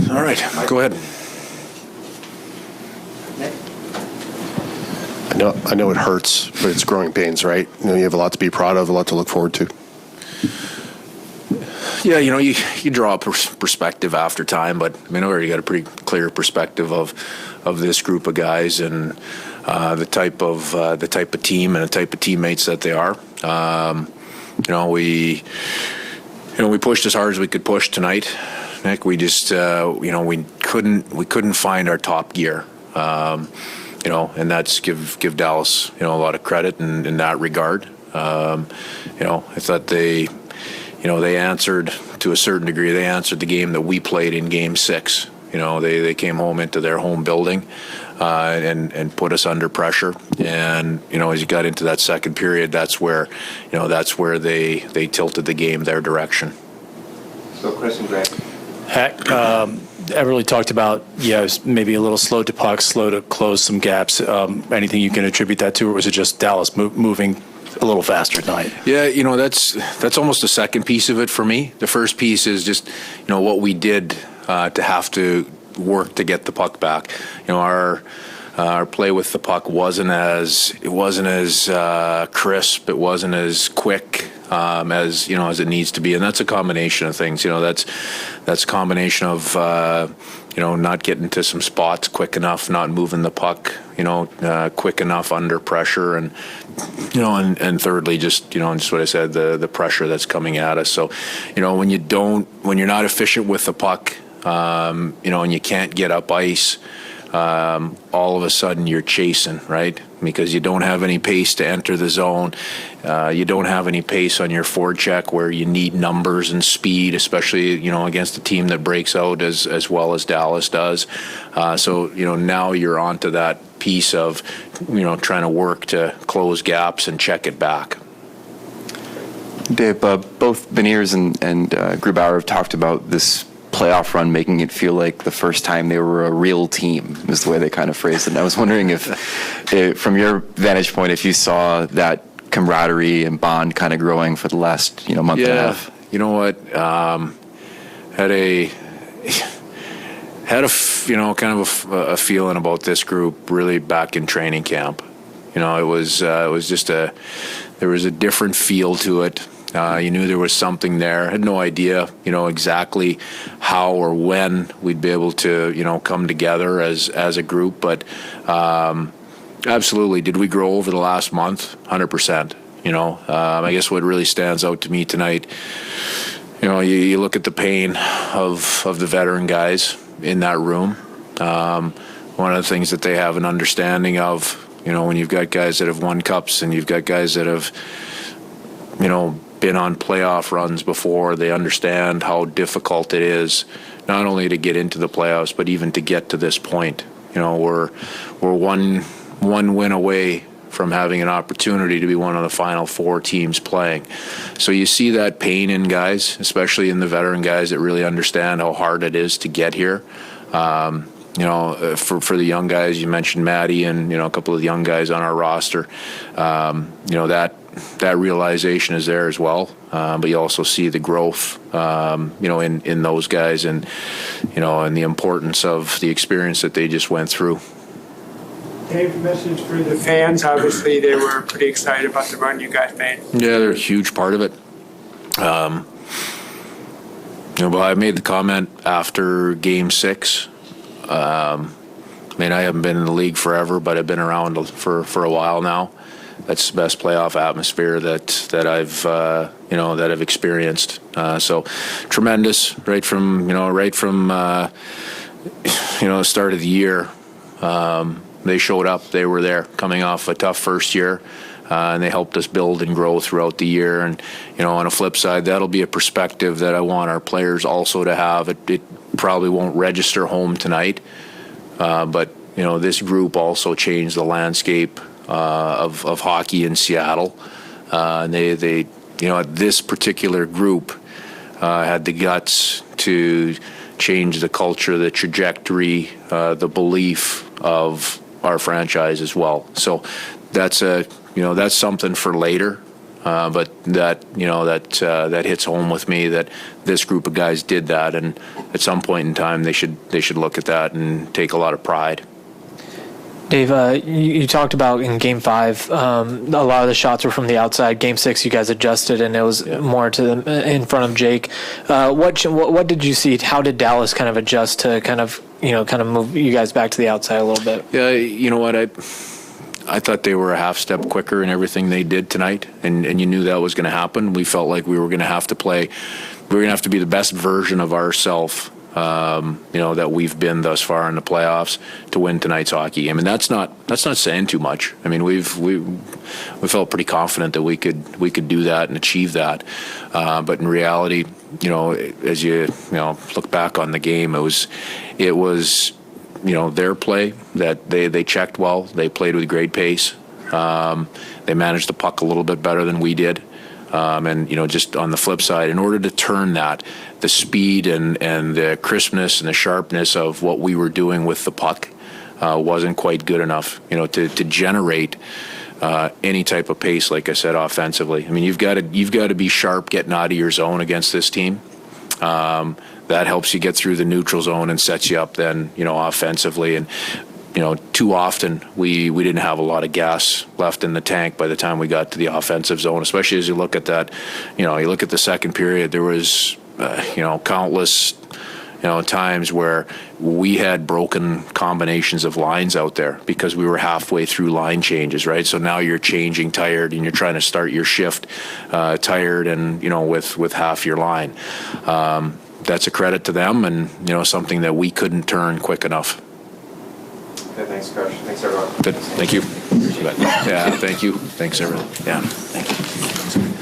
All right, go ahead. I know it hurts, but it's growing pains, right? You have a lot to be proud of, a lot to look forward to. Yeah, you draw a perspective after time, but I already got a pretty clear perspective of this group of guys and the type of team and the type of teammates that they are. We pushed as hard as we could push tonight, Nick. We just we couldn't find our top gear. And that's give Dallas a lot of credit in that regard. I thought they answered to a certain degree. They answered the game that we played in Game 6. They came home into their home building and put us under pressure. And as you got into that second period, that's where they tilted the game their direction. So, Chris and Greg. Heck, Everly talked about, maybe a little slow to puck, slow to close some gaps. Anything you can attribute that to, or was it just Dallas moving a little faster tonight? Yeah, that's almost the second piece of it for me. The first piece is just, what we did to have to work to get the puck back. Our play with the puck wasn't as crisp. It wasn't as quick as it needs to be, and that's a combination of things. That's a combination of not getting to some spots quick enough, not moving the puck quick enough under pressure, and and thirdly just what I said, the pressure that's coming at us. So when you're not efficient with the puck, and you can't get up ice, all of a sudden you're chasing, right? Because you don't have any pace to enter the zone. You don't have any pace on your forecheck where you need numbers and speed, especially, against a team that breaks out as well as Dallas does. So now you're onto that piece of, trying to work to close gaps and check it back. Dave, both Beniers and Grubauer have talked about this playoff run making it feel like the first time they were a real team, is the way they kind of phrased it. And I was wondering if from your vantage point, if you saw that camaraderie and bond kind of growing for the last month and a half. You know what? Had a kind of a feeling about this group really back in training camp. It was just there was a different feel to it. You knew there was something there. Had no idea, exactly how or when we'd be able to, come together as a group. But absolutely, did we grow over the last month? 100%. I guess what really stands out to me tonight, you look at the pain of the veteran guys in that room. One of the things that they have an understanding of, when you've got guys that have won cups and you've got guys that have, been on playoff runs before, they understand how difficult it is not only to get into the playoffs, but even to get to this point. We're one win away from having an opportunity to be one of the final four teams playing. So you see that pain in guys, especially in the veteran guys that really understand how hard it is to get here. For the young guys, you mentioned Maddie and a couple of the young guys on our roster. That realization is there as well, but you also see the growth, in those guys, and and the importance of the experience that they just went through. Dave, message for the fans. Obviously, they were pretty excited about the run you guys made. Yeah, they're a huge part of it. But I made the comment after Game 6. I haven't been in the league forever, but I've been around for a while now. That's the best playoff atmosphere that I've experienced. So tremendous, right from the start of the year. They showed up. They were there, coming off a tough first year, and they helped us build and grow throughout the year. And on a flip side, that'll be a perspective that I want our players also to have. It probably won't register home tonight, but this group also changed the landscape of hockey in Seattle. And they this particular group had the guts to change the culture, the trajectory, the belief of our franchise as well. So that's something for later. But that hits home with me that this group of guys did that, and at some point in time they should look at that and take a lot of pride. Dave, you talked about in Game 5, a lot of the shots were from the outside. Game 6, you guys adjusted, and it was more in front of Jake. What did you see? How did Dallas kind of adjust to kind of move you guys back to the outside a little bit? Yeah, you know what, I thought they were a half step quicker in everything they did tonight, and you knew that was going to happen. We felt like we were going to have to play. We were going to have to be the best version of ourselves. That we've been thus far in the playoffs to win tonight's hockey game, and that's not saying too much. I mean, we felt pretty confident that we could do that and achieve that, but in reality, as you look back on the game, it was their play that they checked well, they played with great pace, they managed the puck a little bit better than we did. And just on the flip side, in order to turn that, the speed and the crispness and the sharpness of what we were doing with the puck wasn't quite good enough, to generate any type of pace. Like I said, offensively, I mean, you've got to be sharp getting out of your zone against this team. That helps you get through the neutral zone and sets you up then, offensively. And too often we didn't have a lot of gas left in the tank by the time we got to the offensive zone, especially as you look at that, you look at the second period, there was, countless, times where we had broken combinations of lines out there because we were halfway through line changes, right? So now you're changing tired and you're trying to start your shift tired and, with half your line. That's a credit to them and, something that we couldn't turn quick enough. Okay, thanks, Coach. Thanks, everyone. Good. Thank you. Yeah, thank you. Thanks, everyone. Yeah, thank you.